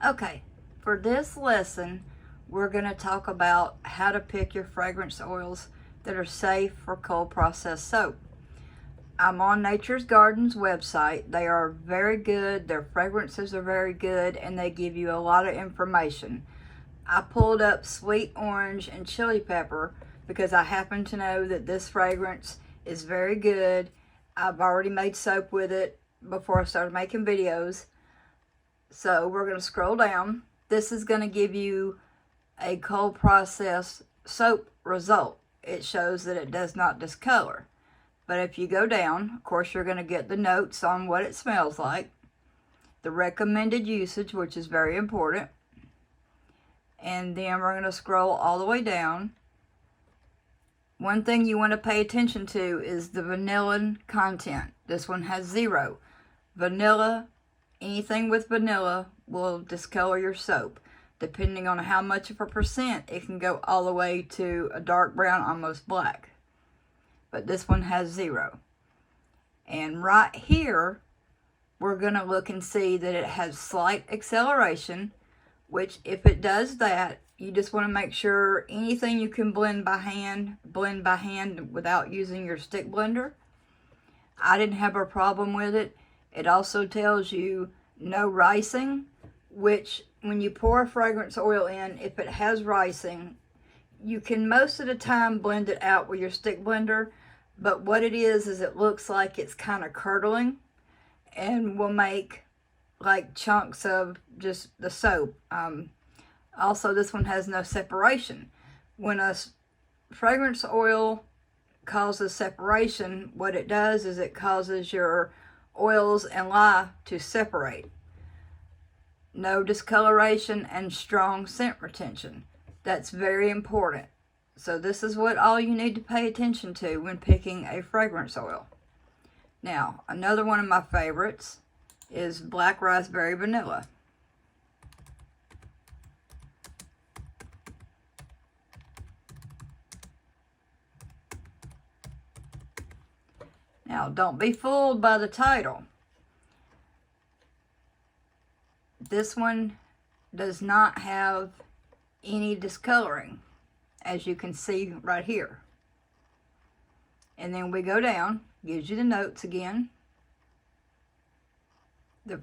Okay, for this lesson, we're going to talk about how to pick your fragrance oils that are safe for cold processed soap. I'm on Nature's Garden's website. They are very good, their fragrances are very good, and they give you a lot of information. I pulled up sweet orange and chili pepper because I happen to know that this fragrance is very good. I've already made soap with it before I started making videos. So we're going to scroll down. This is going to give you a cold process soap result. It shows that it does not discolor. But if you go down, of course, you're going to get the notes on what it smells like, the recommended usage, which is very important. And then we're going to scroll all the way down. One thing you want to pay attention to is the vanillin content. This one has 0. Vanilla, anything with vanilla will discolor your soap. Depending on how much of a percent, it can go all the way to a dark brown, almost black. But this one has 0. And right here, we're going to look and see that it has slight acceleration, which if it does that, you just want to make sure anything you can blend by hand without using your stick blender. I didn't have a problem with it. It also tells you no ricing, which when you pour a fragrance oil in, if it has ricing, you can most of the time blend it out with your stick blender, but what it is it looks like it's kind of curdling and will make like chunks of just the soap. Also, this one has no separation. When a fragrance oil causes separation, what it does is it causes your oils and lye to separate. No discoloration and strong scent retention. That's very important. So this is what all you need to pay attention to when picking a fragrance oil. Now, another one of my favorites is Black Raspberry Vanilla. Now, don't be fooled by the title. This one does not have any discoloring, as you can see right here. And then we go down, gives you the notes again, the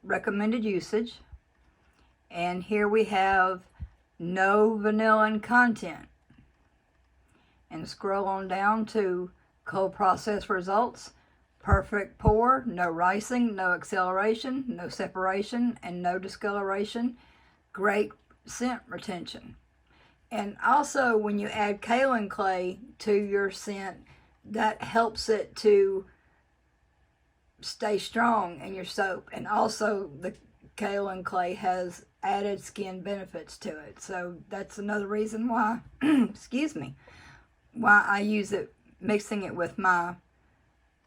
recommended usage, and here we have no vanillin content. And scroll on down to cold process results. Perfect pour, no ricing, no acceleration, no separation, and no discoloration. Great scent retention. And also, when you add kaolin clay to your scent, that helps it to stay strong in your soap. And also, the kaolin clay has added skin benefits to it. So that's another reason why, excuse me, why I use it, mixing it with my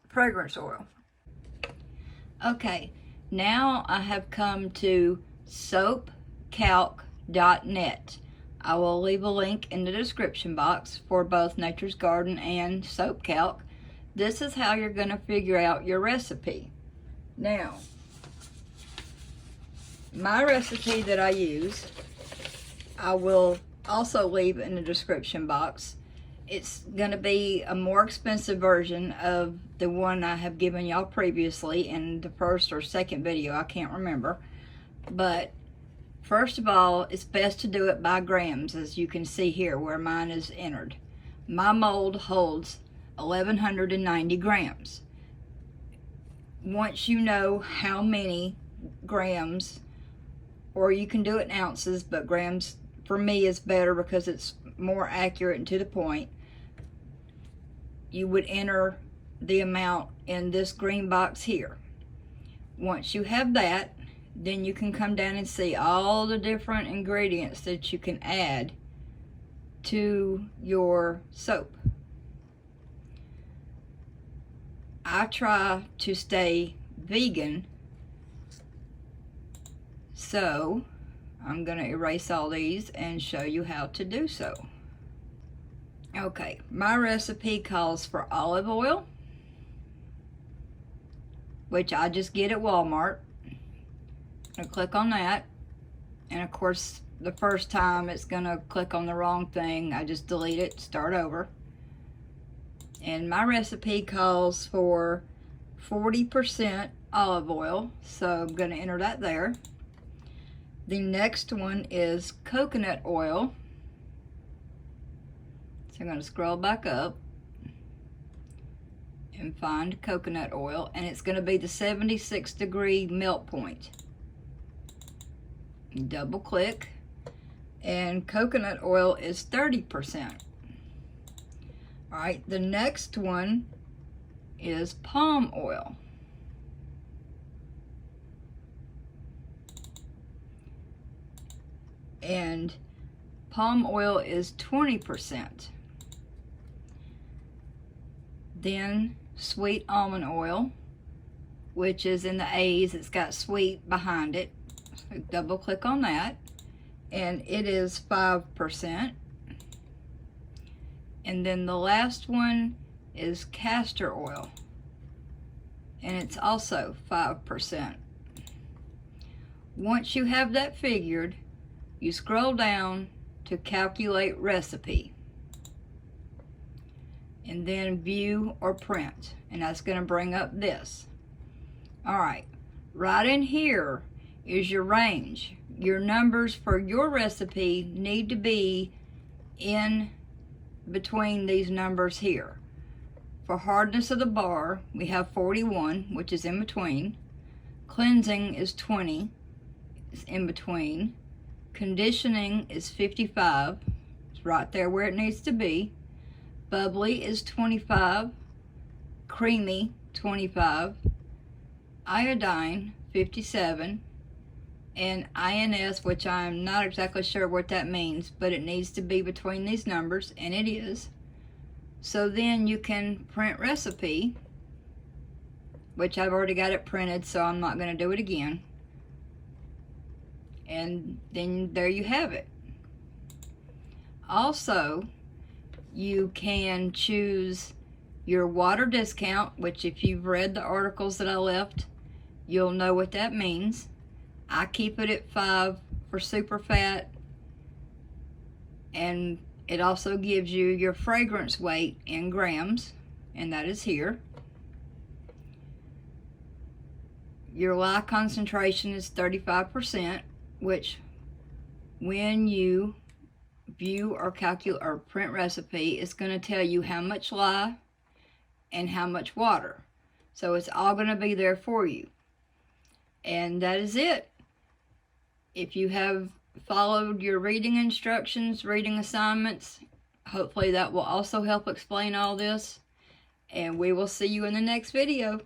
fragrance oil. Okay, now I have come to soapcalc.net. I will leave a link in the description box for both Nature's Garden and Soap Calc. This is how you're going to figure out your recipe. Now, my recipe that I use, I will also leave in the description box. It's going to be a more expensive version of the one I have given y'all previously in the first or second video, I can't remember. But first of all, it's best to do it by grams, as you can see here where mine is entered. My mold holds 1,190 grams. Once you know how many grams, or you can do it in ounces, but grams for me is better because it's more accurate and to the point, you would enter the amount in this green box here. Once you have that, then you can come down and see all the different ingredients that you can add to your soap. I try to stay vegan, so I'm going to erase all these and show you how to do so. Okay, my recipe calls for olive oil, which I just get at Walmart. I'm going to click on that. And of course, the first time it's gonna click on the wrong thing. I just delete it, start over. And my recipe calls for 40% olive oil, so I'm gonna enter that there. The next one is coconut oil. So I'm gonna scroll back up and find coconut oil, and it's gonna be the 76-degree melt point. Double click, and coconut oil is 30%. All right, the next one is palm oil. And palm oil is 20%. Then sweet almond oil, which is in the A's, it's got sweet behind it. So double click on that, and it is 5%. And then the last one is castor oil, and it's also 5%. Once you have that figured, you scroll down to calculate recipe, and then view or print, and that's going to bring up this. All right, right in here is your range. Your numbers for your recipe need to be in between these numbers here. For hardness of the bar, we have 41, which is in between. Cleansing is 20, is in between. Conditioning is 55, it's right there where it needs to be. Bubbly is 25. Creamy, 25. Iodine, 57. And INS, which I'm not exactly sure what that means, but it needs to be between these numbers, and it is. So then you can print recipe, which I've already got it printed, so I'm not going to do it again. And then there you have it. Also, you can choose your water discount, which if you've read the articles that I left, you'll know what that means. I keep it at 5 for super fat, and it also gives you your fragrance weight in grams, and that is here. Your lye concentration is 35%, which when you view or calculate or print recipe, it's going to tell you how much lye and how much water. So it's all going to be there for you. And that is it. If you have followed your reading instructions, reading assignments, hopefully that will also help explain all this. And we will see you in the next video.